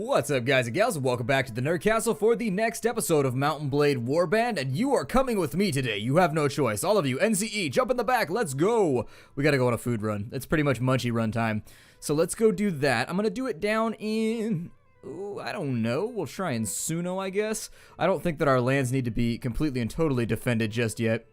What's up, guys and gals, and welcome back to the Nerd Castle for the next episode of Mountain Blade Warband, and you are coming with me today. You have no choice. All of you, NCE, jump in the back, let's go! We gotta go on a food run. It's pretty much Munchie run time. So let's go do that. I'm gonna do it down in... Ooh, I don't know. We'll try in Suno, I guess. I don't think that our lands need to be completely and totally defended just yet.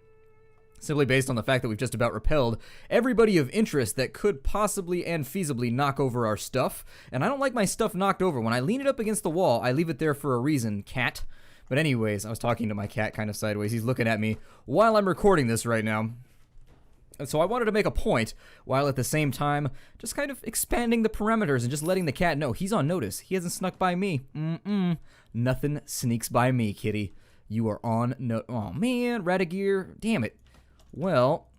Simply based on the fact that we've just about repelled everybody of interest that could possibly and feasibly knock over our stuff. And I don't like my stuff knocked over. When I lean it up against the wall, I leave it there for a reason, cat. But anyways, I was talking to my cat kind of sideways. He's looking at me while I'm recording this right now. And so I wanted to make a point, while at the same time, just kind of expanding the parameters and just letting the cat know he's on notice. He hasn't snuck by me. Nothing sneaks by me, kitty. You are on no... Oh, man, Radagir. Damn it. Well,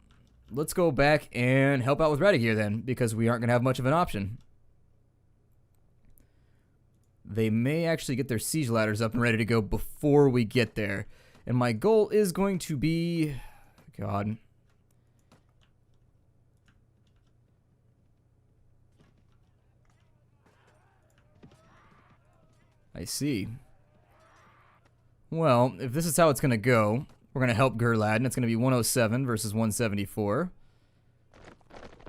let's go back and help out with Radagir then, because we aren't going to have much of an option. They may actually get their siege ladders up and ready to go before we get there. And my goal is going to be... God... I see. Well, if this is how it's going to go, we're going to help Gerladen. It's going to be 107 versus 174.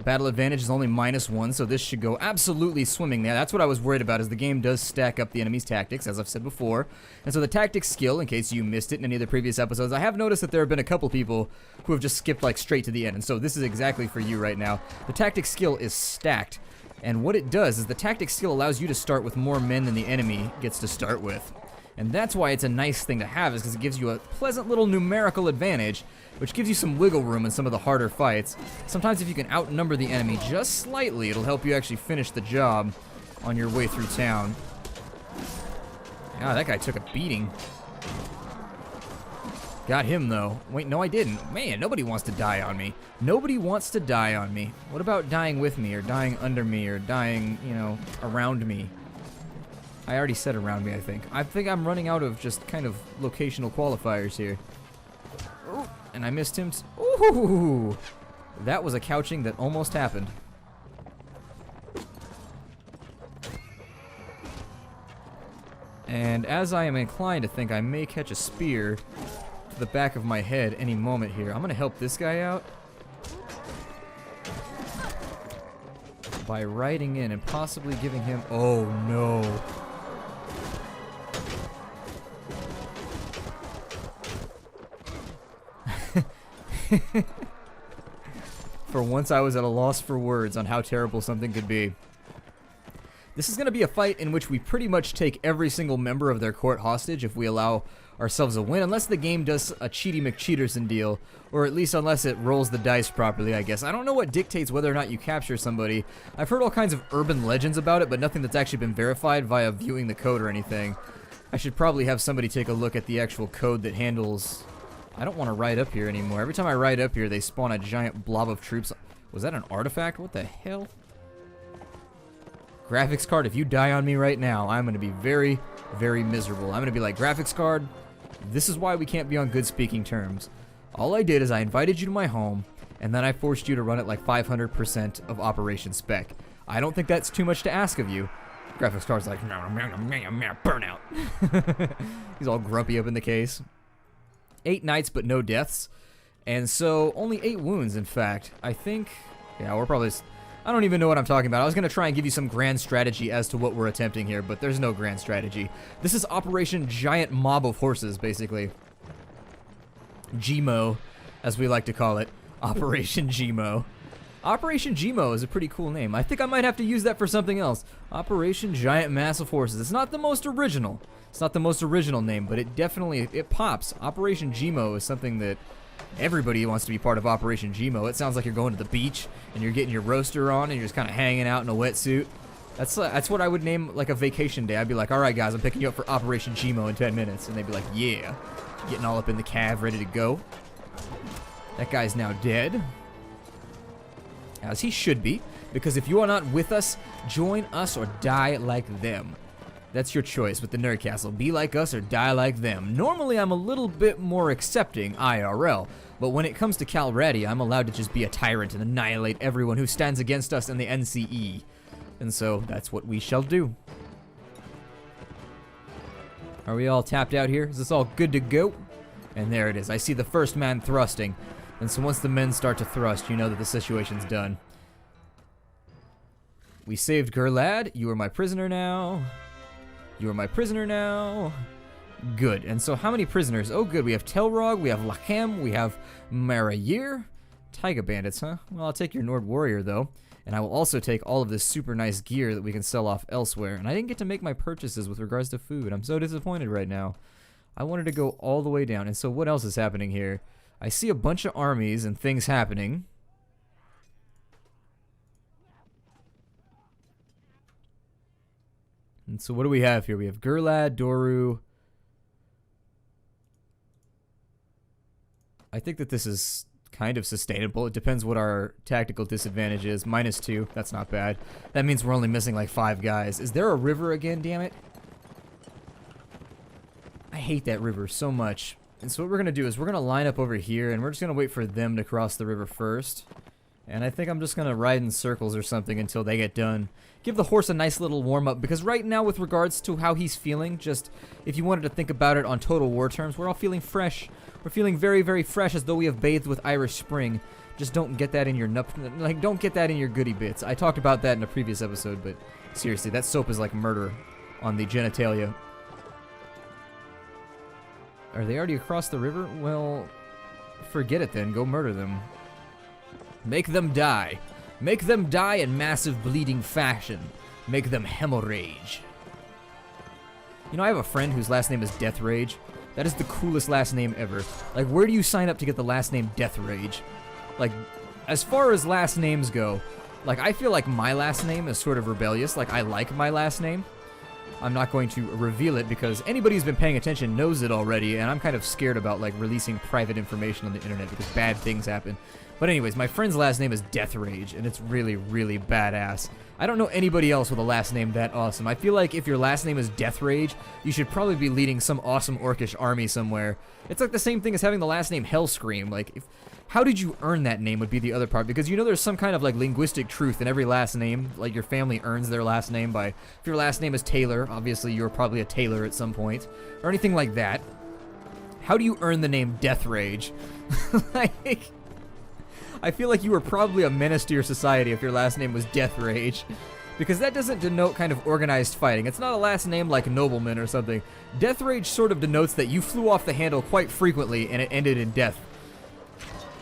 Battle advantage is only -1, so this should go absolutely swimming there. That's what I was worried about, is the game does stack up the enemy's tactics, as I've said before. And so the tactics skill, in case you missed it in any of the previous episodes, I have noticed that there have been a couple people who have just skipped like straight to the end. And so this is exactly for you right now. The tactics skill is stacked. And what it does is the tactics skill allows you to start with more men than the enemy gets to start with. And that's why it's a nice thing to have, is because it gives you a pleasant little numerical advantage, which gives you some wiggle room in some of the harder fights. Sometimes if you can outnumber the enemy just slightly, it'll help you actually finish the job on your way through town. Ah, that guy took a beating. Got him, though. Wait, no, I didn't. Man, nobody wants to die on me. Nobody wants to die on me. What about dying with me, or dying under me, or dying, you know, around me? I already said around me, I think. I think I'm running out of just kind of locational qualifiers here. Ooh, and I missed him. Ooh! That was a couching that almost happened. And as I am inclined to think I may catch a spear the back of my head any moment here, I'm gonna help this guy out by riding in and possibly giving him... Oh no. For once I was at a loss for words on how terrible something could be. This is going to be a fight in which we pretty much take every single member of their court hostage if we allow ourselves a win, unless the game does a cheaty McCheaterson deal, or at least unless it rolls the dice properly, I guess. I don't know what dictates whether or not you capture somebody. I've heard all kinds of urban legends about it, but nothing that's actually been verified via viewing the code or anything. I should probably have somebody take a look at the actual code that handles... I don't want to ride up here anymore. Every time I ride up here, they spawn a giant blob of troops. Was that an artifact? What the hell? Graphics card, if you die on me right now, I'm going to be very, very miserable. I'm going to be like, graphics card, this is why we can't be on good speaking terms. All I did is I invited you to my home, and then I forced you to run at like 500% of operation spec. I don't think that's too much to ask of you. Graphics card's like, burnout. He's all grumpy up in the case. 8 knights, but no deaths. And so, only 8 wounds, in fact. I think... Yeah, we're probably... I don't even know what I'm talking about. I was going to try and give you some grand strategy as to what we're attempting here, but there's no grand strategy. This is Operation Giant Mob of Horses, basically. GMO, as we like to call it. Operation GMO. Operation GMO is a pretty cool name. I think I might have to use that for something else. Operation Giant Mass of Horses. It's not the most original. It's not the most original name, but it definitely, it pops. Operation GMO is something that everybody wants to be part of Operation GMO. It sounds like you're going to the beach and you're getting your roaster on and you're just kind of hanging out in a wetsuit. That's what I would name like a vacation day. I'd be like, all right, guys, I'm picking you up for Operation GMO in 10 minutes. And they'd be like, yeah. Getting all up in the cav, ready to go. That guy's now dead. As he should be. Because if you are not with us, join us or die like them. That's your choice with the Nerd Castle. Be like us or die like them. Normally, I'm a little bit more accepting IRL, but when it comes to Calradi, I'm allowed to just be a tyrant and annihilate everyone who stands against us in the NCE. And so, that's what we shall do. Are we all tapped out here? Is this all good to go? And there it is. I see the first man thrusting. And so once the men start to thrust, you know that the situation's done. We saved Gerladen. You are my prisoner now. You are my prisoner now. Good. And so how many prisoners? Oh, good. We have Telrog, we have Lachem, we have Marayir. Taiga bandits, huh? Well, I'll take your Nord warrior, though. And I will also take all of this super nice gear that we can sell off elsewhere. And I didn't get to make my purchases with regards to food. I'm so disappointed right now. I wanted to go all the way down. And so what else is happening here? I see a bunch of armies and things happening. And so what do we have here? We have Gerladen, Doru. I think that this is kind of sustainable. It depends what our tactical disadvantage is. -2. That's not bad. That means we're only missing like 5 guys. Is there a river again, damn it? I hate that river so much. And so what we're going to do is we're going to line up over here, and we're just going to wait for them to cross the river first. And I think I'm just going to ride in circles or something until they get done. Give the horse a nice little warm-up, because right now with regards to how he's feeling, just if you wanted to think about it on Total War terms, we're all feeling fresh. We're feeling very, very fresh, as though we have bathed with Irish Spring. Just don't get that in your don't get that in your goodie bits. I talked about that in a previous episode, but seriously, that soap is like murder on the genitalia. Are they already across the river? Well, forget it then. Go murder them. Make them die. Make them die in massive bleeding fashion. Make them hemorrhage. You know, I have a friend whose last name is Death Rage. That is the coolest last name ever. Like, where do you sign up to get the last name Death Rage? Like, as far as last names go, like, I feel like my last name is sort of rebellious. Like, I like my last name. I'm not going to reveal it because anybody who's been paying attention knows it already, and I'm kind of scared about, like, releasing private information on the internet because bad things happen. But anyways, my friend's last name is Death Rage, and it's really, really badass. I don't know anybody else with a last name that awesome. I feel like if your last name is Death Rage, you should probably be leading some awesome orcish army somewhere. It's like the same thing as having the last name Hellscream. Like, how did you earn that name would be the other part, because you know there's some kind of like linguistic truth in every last name. Like, your family earns their last name by, if your last name is Taylor, obviously you're probably a Taylor at some point, or anything like that. How do you earn the name Death Rage? Like, I feel like you were probably a menace to your society if your last name was Death Rage, because that doesn't denote kind of organized fighting. It's not a last name like Nobleman or something. Death Rage sort of denotes that you flew off the handle quite frequently and it ended in death.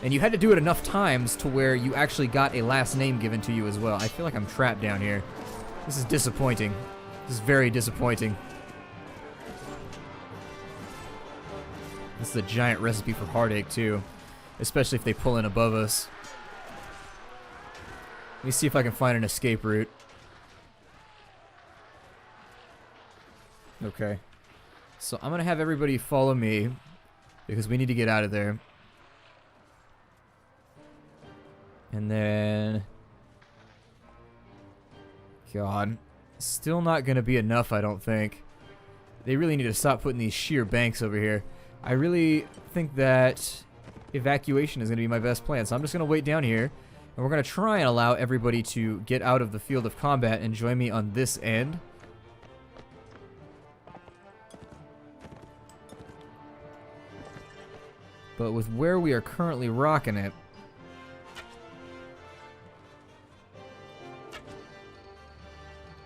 And you had to do it enough times to where you actually got a last name given to you as well. I feel like I'm trapped down here. This is disappointing. This is very disappointing. This is a giant recipe for heartache too. Especially if they pull in above us. Let me see if I can find an escape route. Okay. So I'm going to have everybody follow me, because we need to get out of there. And then... God. Still not going to be enough, I don't think. They really need to stop putting these sheer banks over here. I really think that evacuation is going to be my best plan. So I'm just going to wait down here, and we're going to try and allow everybody to get out of the field of combat and join me on this end. But with where we are currently rocking it,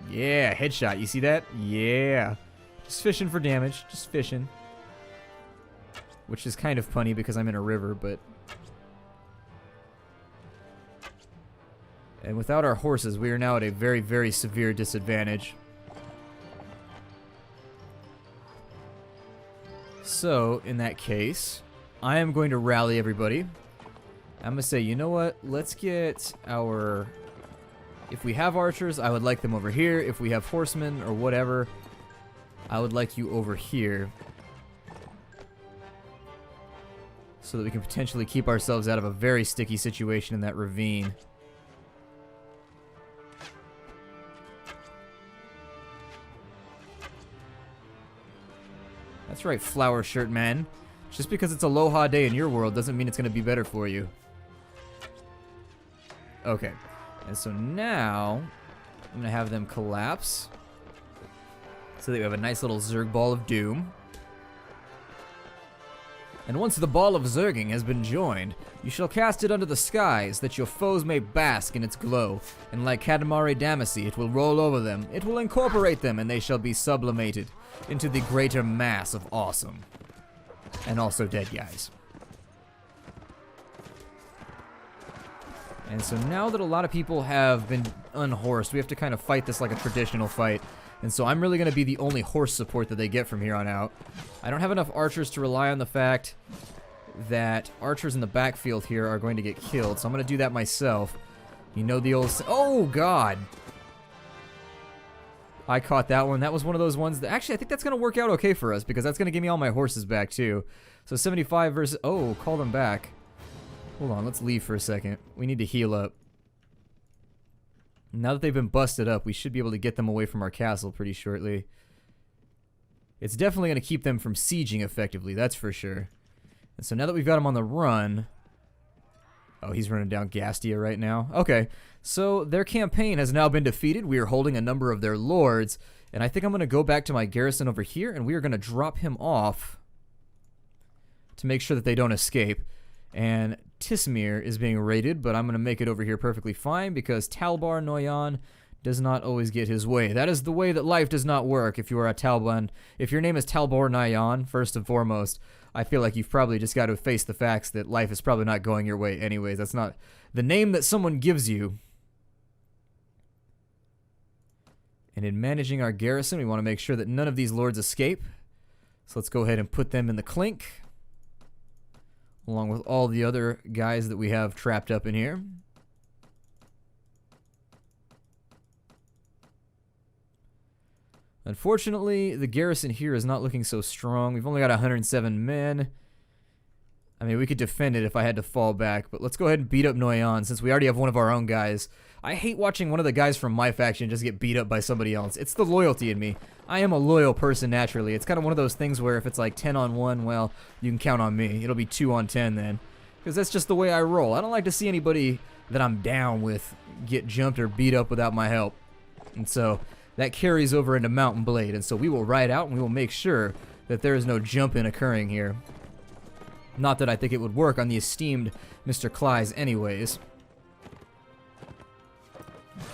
yeah, headshot. You see that? Yeah. Just fishing for damage. Just fishing. Which is kind of punny because I'm in a river, but... And without our horses, we are now at a very, very severe disadvantage. So, in that case, I am going to rally everybody. I'm going to say, you know what? Let's get our... If we have archers, I would like them over here. If we have horsemen or whatever, I would like you over here. So that we can potentially keep ourselves out of a very sticky situation in that ravine. That's right, Flower Shirt Man. Just because it's Aloha Day in your world doesn't mean it's going to be better for you. Okay. And so now, I'm going to have them collapse. So that we have a nice little Zerg Ball of Doom. And once the ball of Zerging has been joined, you shall cast it under the skies, that your foes may bask in its glow. And like Katamari Damacy, it will roll over them, it will incorporate them, and they shall be sublimated into the greater mass of awesome. And also dead guys. And so now that a lot of people have been unhorsed, we have to kind of fight this like a traditional fight. And so I'm really going to be the only horse support that they get from here on out. I don't have enough archers to rely on the fact that archers in the backfield here are going to get killed. So I'm going to do that myself. You know the old... Oh, God! I caught that one. That was one of those ones that... Actually, I think that's going to work out okay for us, because that's going to give me all my horses back, too. So 75 versus... Oh, call them back. Hold on, let's leave for a second. We need to heal up. Now that they've been busted up, we should be able to get them away from our castle pretty shortly. It's definitely going to keep them from sieging effectively, that's for sure. And so now that we've got him on the run... Oh, he's running down Gastia right now. Okay, so their campaign has now been defeated. We are holding a number of their lords. And I think I'm going to go back to my garrison over here, and we are going to drop him off to make sure that they don't escape. And Tismir is being raided, but I'm going to make it over here perfectly fine because Talbar Noyan does not always get his way. That is the way that life does not work if you are a Talban. If your name is Talbar Noyan, first and foremost, I feel like you've probably just got to face the facts that life is probably not going your way anyways. That's not the name that someone gives you. And in managing our garrison, we want to make sure that none of these lords escape. So let's go ahead and put them in the clink, along with all the other guys that we have trapped up in here. Unfortunately, the garrison here is not looking so strong. We've only got 107 men. I mean, we could defend it if I had to fall back, but let's go ahead and beat up Noyan since we already have one of our own guys. I hate watching one of the guys from my faction just get beat up by somebody else. It's the loyalty in me. I am a loyal person naturally. It's kind of one of those things where if it's like 10 on 1, well, you can count on me. It'll be 2 on 10 then. Because that's just the way I roll. I don't like to see anybody that I'm down with get jumped or beat up without my help. And so that carries over into Mountain Blade. And so we will ride out and we will make sure that there is no jump-in occurring here. Not that I think it would work on the esteemed Mr. Klyes anyways.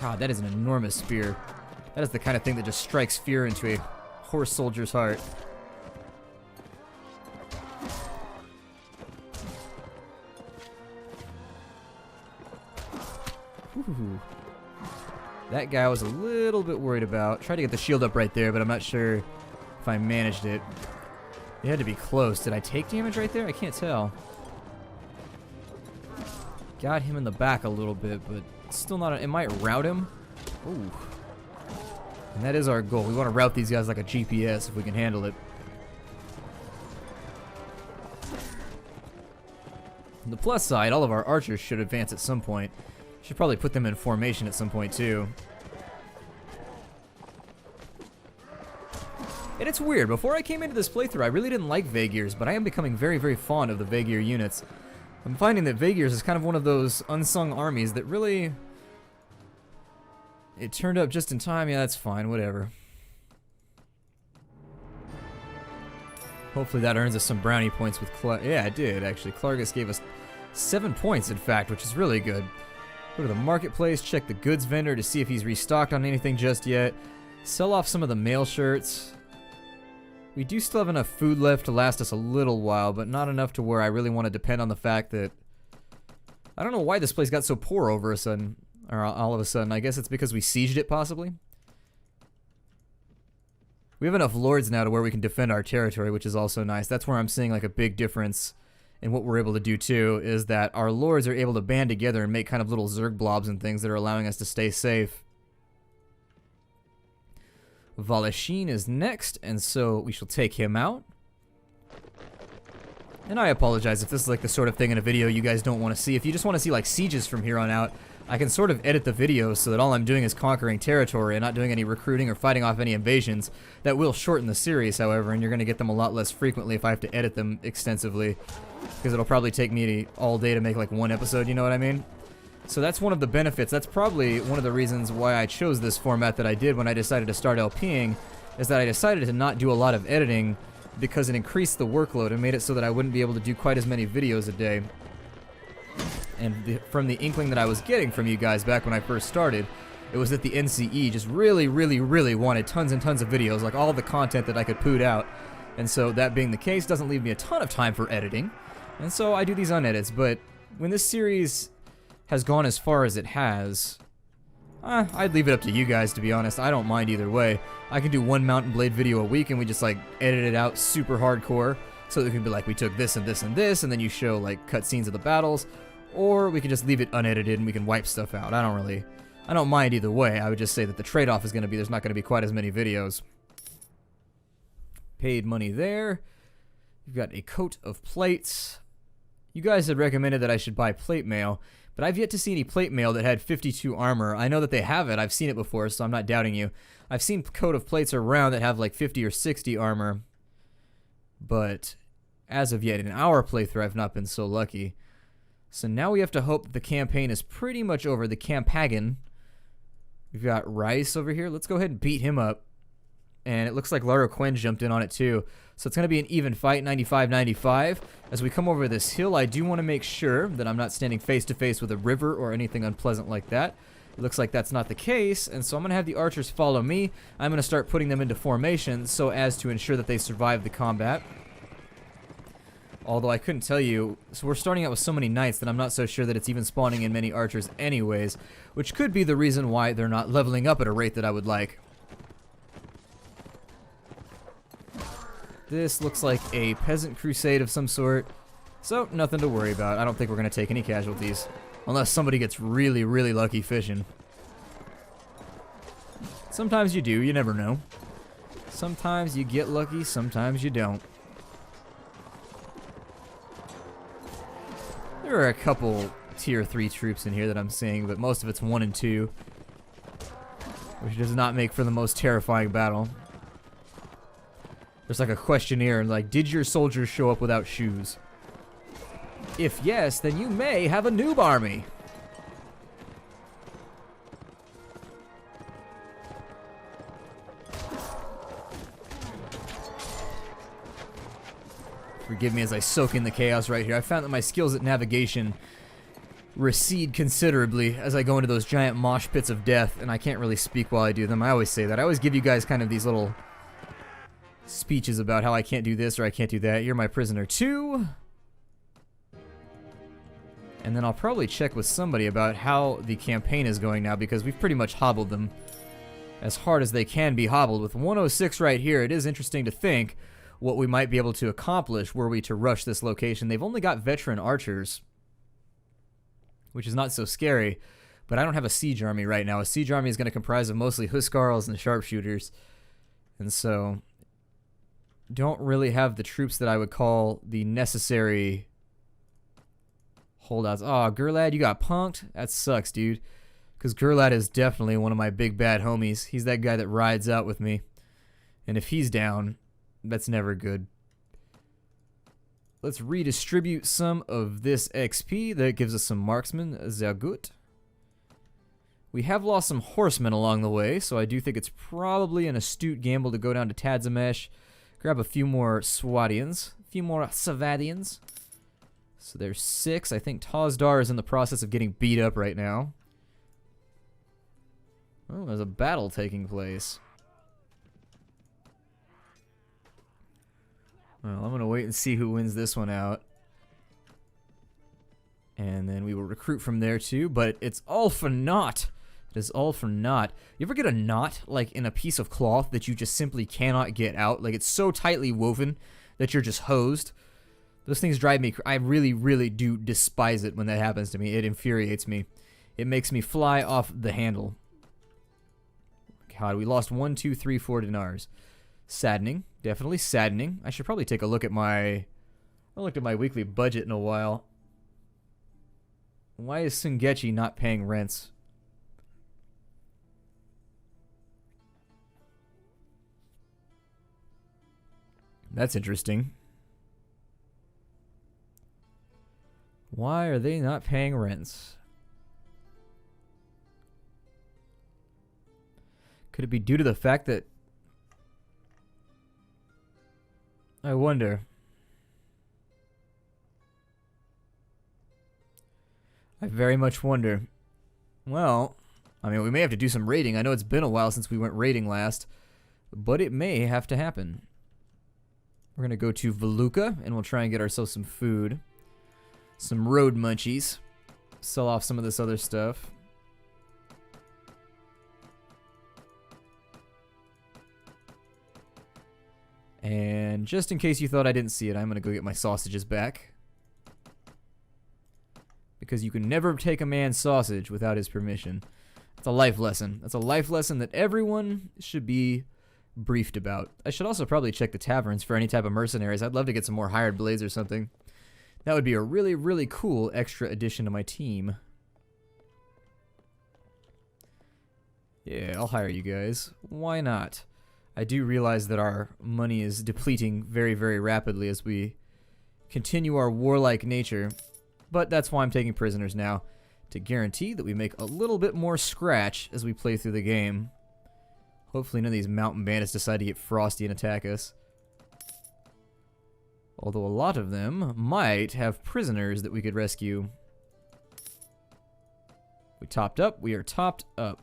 God, that is an enormous spear. That is the kind of thing that just strikes fear into a horse soldier's heart. Ooh. That guy I was a little bit worried about. Tried to get the shield up right there, but I'm not sure if I managed it. It had to be close. Did I take damage right there? I can't tell. Got him in the back a little bit, but still not. It might rout him. Ooh. And that is our goal. We want to route these guys like a GPS if we can handle it. On the plus side, all of our archers should advance at some point. Should probably put them in formation at some point too. And it's weird. Before I came into this playthrough, I really didn't like Vaegirs, but I am becoming very, very fond of the Vaegir units. I'm finding that Vaegirs is kind of one of those unsung armies that really... It turned up just in time. Yeah, that's fine. Whatever. Hopefully that earns us some brownie points with yeah, it did, actually. Klargus gave us 7 points, in fact, which is really good. Go to the marketplace, check the goods vendor to see if he's restocked on anything just yet. Sell off some of the mail shirts. We do still have enough food left to last us a little while, but not enough to where I really want to depend on the fact that... I don't know why this place got so poor over a sudden. Or all of a sudden. I guess it's because we sieged it, possibly. We have enough lords now to where we can defend our territory, which is also nice. That's where I'm seeing like a big difference in what we're able to do too, is that our lords are able to band together and make kind of little Zerg blobs and things that are allowing us to stay safe. Valeshin is next, and so we shall take him out. And I apologize if this is like the sort of thing in a video you guys don't want to see. If you just want to see like sieges from here on out, I can sort of edit the videos so that all I'm doing is conquering territory and not doing any recruiting or fighting off any invasions. That will shorten the series, however, and you're going to get them a lot less frequently if I have to edit them extensively. Because it'll probably take me all day to make like one episode, you know what I mean? So that's one of the benefits. That's probably one of the reasons why I chose this format that I did when I decided to start LPing, is that I decided to not do a lot of editing because it increased the workload and made it so that I wouldn't be able to do quite as many videos a day. And from the inkling that I was getting from you guys back when I first started, it was that the NCE just really, really, really wanted tons and tons of videos, like all the content that I could put out. And so that being the case doesn't leave me a ton of time for editing. And so I do these unedits, but when this series has gone as far as it has, I'd leave it up to you guys, to be honest. I don't mind either way. I can do one Mountain Blade video a week and we just like edit it out super hardcore, so that it can be like we took this and this and this, and then you show like cutscenes of the battles, or we can just leave it unedited and we can wipe stuff out. I don't mind either way. I would just say that the trade-off is going to be there's not going to be quite as many videos. Paid money there. You've got a coat of plates. You guys had recommended that I should buy plate mail, but I've yet to see any plate mail that had 52 armor. I know that they have it. I've seen it before, so I'm not doubting you. I've seen coat of plates around that have like 50 or 60 armor, but as of yet, in our playthrough, I've not been so lucky. So now we have to hope that the campaign is pretty much over. The campaign. We've got Rice over here. Let's go ahead and beat him up. And it looks like Lara Quinn jumped in on it too. So it's going to be an even fight, 95-95. As we come over this hill, I do want to make sure that I'm not standing face to face with a river or anything unpleasant like that. It looks like that's not the case, and so I'm going to have the archers follow me. I'm going to start putting them into formation so as to ensure that they survive the combat. Although I couldn't tell you, so we're starting out with so many knights that I'm not so sure that it's even spawning in many archers anyways, which could be the reason why they're not leveling up at a rate that I would like. This looks like a peasant crusade of some sort, so nothing to worry about. I don't think we're going to take any casualties, unless somebody gets really, really lucky fishing. Sometimes you do, you never know. Sometimes you get lucky, sometimes you don't. There are a couple tier 3 troops in here that I'm seeing, but most of it's 1 and 2, which does not make for the most terrifying battle. There's like a questionnaire, like, did your soldiers show up without shoes? If yes, then you may have a noob army. Forgive me as I soak in the chaos right here. I found that my skills at navigation recede considerably as I go into those giant mosh pits of death, and I can't really speak while I do them. I always say that. I always give you guys kind of these little speeches about how I can't do this or I can't do that. You're my prisoner too. And then I'll probably check with somebody about how the campaign is going now, because we've pretty much hobbled them as hard as they can be hobbled. With 106 right here, it is interesting to think what we might be able to accomplish were we to rush this location. They've only got veteran archers, which is not so scary, but I don't have a siege army right now. A siege army is going to comprise of mostly Huskarls and sharpshooters, and so don't really have the troops that I would call the necessary holdouts. Oh, Gerladen, you got punked? That sucks, dude, because Gerladen is definitely one of my big bad homies. He's that guy that rides out with me, and if he's down, that's never good. Let's redistribute some of this XP. That gives us some marksmen. Sehr gut. We have lost some horsemen along the way, so I do think it's probably an astute gamble to go down to Tadzamesh, grab a few more Swadians, a few more Savadians. So there's 6. I think Tazdar is in the process of getting beat up right now. Oh, there's a battle taking place. Well, I'm going to wait and see who wins this one out. And then we will recruit from there too, but it's all for naught. It is all for naught. You ever get a knot, like, in a piece of cloth that you just simply cannot get out? Like, it's so tightly woven that you're just hosed? Those things drive me I really, really do despise it when that happens to me. It infuriates me. It makes me fly off the handle. God, we lost 1, 2, 3, 4 dinars. Saddening. Definitely saddening. I should probably take a look at my... I haven't looked at my weekly budget in a while. Why is Sungechi not paying rents? That's interesting. Why are they not paying rents? Could it be due to the fact that... I wonder. I very much wonder. Well, I mean, we may have to do some raiding. I know it's been a while since we went raiding last, but it may have to happen. We're going to go to Voluka, and we'll try and get ourselves some food. Some road munchies. Sell off some of this other stuff. And just in case you thought I didn't see it, I'm going to go get my sausages back. Because you can never take a man's sausage without his permission. That's a life lesson. That's a life lesson that everyone should be briefed about. I should also probably check the taverns for any type of mercenaries. I'd love to get some more hired blades or something. That would be a really, really cool extra addition to my team. Yeah, I'll hire you guys. Why not? I do realize that our money is depleting very, very rapidly as we continue our warlike nature. But that's why I'm taking prisoners now, to guarantee that we make a little bit more scratch as we play through the game. Hopefully none of these mountain bandits decide to get frosty and attack us. Although a lot of them might have prisoners that we could rescue. We topped up. We are topped up.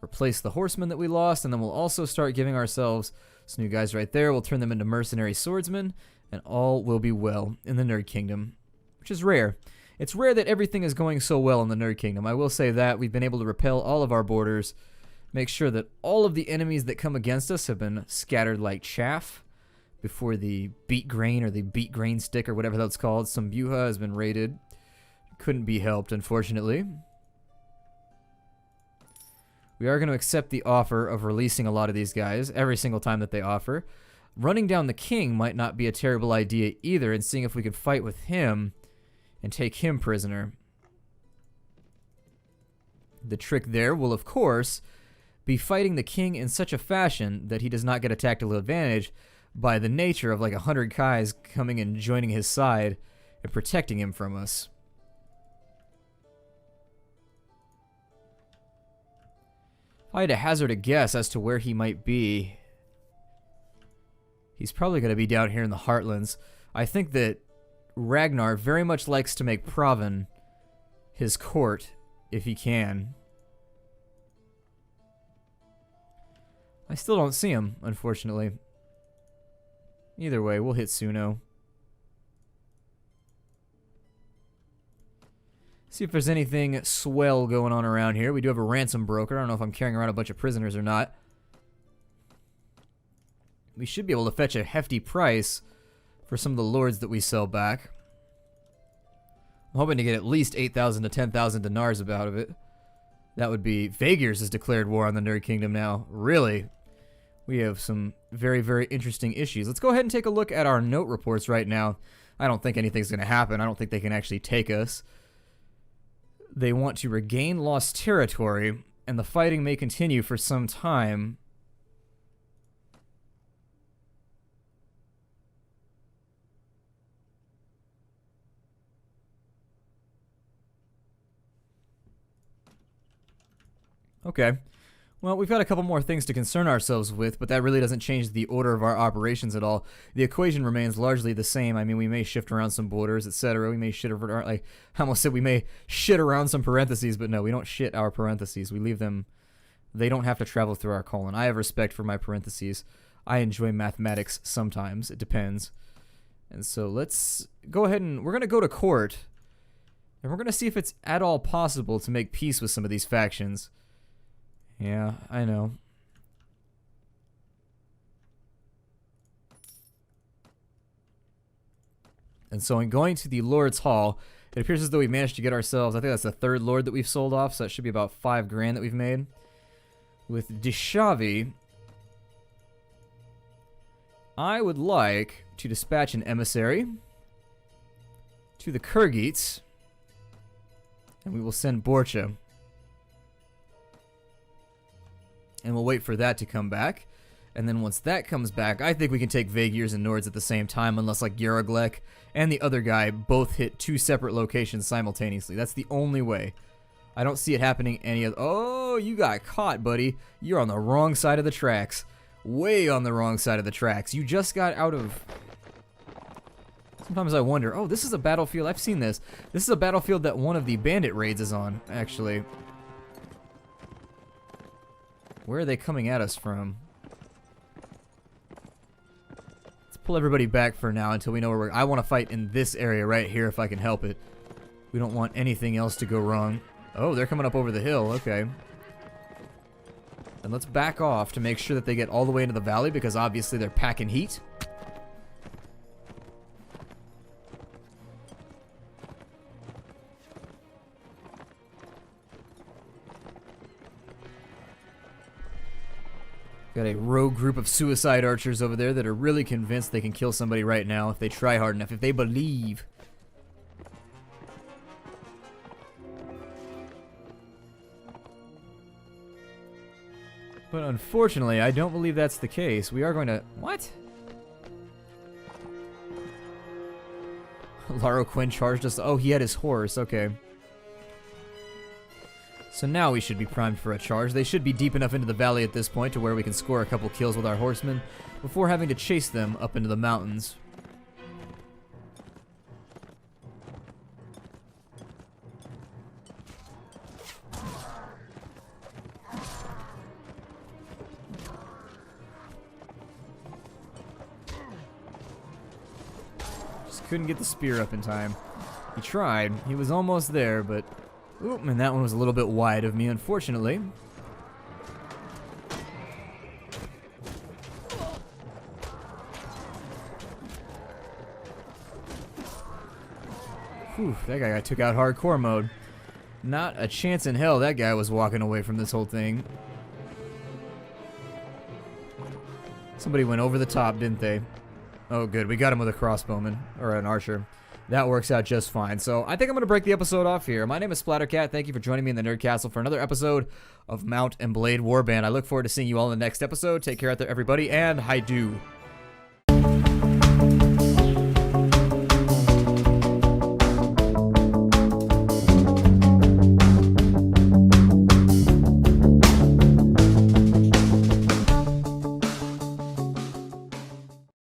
Replace the horsemen that we lost, and then we'll also start giving ourselves some new guys right there. We'll turn them into mercenary swordsmen, and all will be well in the Nerd Kingdom, which is rare. It's rare that everything is going so well in the Nerd Kingdom. I will say that. We've been able to repel all of our borders, make sure that all of the enemies that come against us have been scattered like chaff before the beat grain or the beat grain stick or whatever that's called. Sambuha has been raided. Couldn't be helped, unfortunately. We are going to accept the offer of releasing a lot of these guys every single time that they offer. Running down the king might not be a terrible idea either, and seeing if we can fight with him and take him prisoner. The trick there will, of course, be fighting the king in such a fashion that he does not get a tactical advantage by the nature of like 100 Kais coming and joining his side and protecting him from us. If I had to hazard a guess as to where he might be, he's probably going to be down here in the Heartlands. I think that Ragnar very much likes to make Proven his court, if he can. I still don't see him, unfortunately. Either way, we'll hit Suno. See if there's anything swell going on around here. We do have a ransom broker. I don't know if I'm carrying around a bunch of prisoners or not. We should be able to fetch a hefty price for some of the lords that we sell back. I'm hoping to get at least 8,000 to 10,000 dinars out of it. That would be... Vaegirs has declared war on the Nerd Kingdom now. Really? We have some very, very interesting issues. Let's go ahead and take a look at our note reports right now. I don't think anything's going to happen. I don't think they can actually take us. They want to regain lost territory, and the fighting may continue for some time. Okay. Well, we've got a couple more things to concern ourselves with, but that really doesn't change the order of our operations at all. The equation remains largely the same. I mean, we may shift around some borders, etc. We may shit around, like, I almost said we may shit around some parentheses, but no, we don't shit our parentheses. We leave them, they don't have to travel through our colon. I have respect for my parentheses. I enjoy mathematics sometimes. It depends. And so let's go ahead and, we're going to go to court, and we're going to see if it's at all possible to make peace with some of these factions. Yeah, I know. And so in going to the Lord's Hall, it appears as though we managed to get ourselves, I think that's the third Lord that we've sold off, so that should be about 5 grand that we've made. With Dishavi, I would like to dispatch an emissary to the Kyrgyz, and we will send Borcha. And we'll wait for that to come back. And then once that comes back, I think we can take Vaegirs and Nords at the same time, unless like Yaraglek and the other guy both hit 2 separate locations simultaneously. That's the only way. I don't see it happening any other... Oh, you got caught, buddy. You're on the wrong side of the tracks. way on the wrong side of the tracks. You just got out of... Sometimes I wonder, oh, this is a battlefield. I've seen this. This is a battlefield that one of the bandit raids is on, actually. Where are they coming at us from? Let's pull everybody back for now until we know where we're... I want to fight in this area right here if I can help it. We don't want anything else to go wrong. Oh, they're coming up over the hill. Okay. And let's back off to make sure that they get all the way into the valley because obviously they're packing heat. Got a rogue group of suicide archers over there that are really convinced they can kill somebody right now if they try hard enough, if they believe. But unfortunately, I don't believe that's the case. We are going to... What? Laro Quinn charged us. Oh, he had his horse. Okay. So now we should be primed for a charge. They should be deep enough into the valley at this point to where we can score a couple kills with our horsemen before having to chase them up into the mountains. Just couldn't get the spear up in time. He tried. He was almost there, but... Oop, and that one was a little bit wide of me, unfortunately. Whew, that guy got took out hardcore mode. Not a chance in hell that guy was walking away from this whole thing. Somebody went over the top, didn't they? Oh, good. We got him with a crossbowman, or an archer. That works out just fine. So I think I'm going to break the episode off here. My name is Splattercat. Thank you for joining me in the Nerd Castle for another episode of Mount and Blade Warband. I look forward to seeing you all in the next episode. Take care out there, everybody, and hi-do.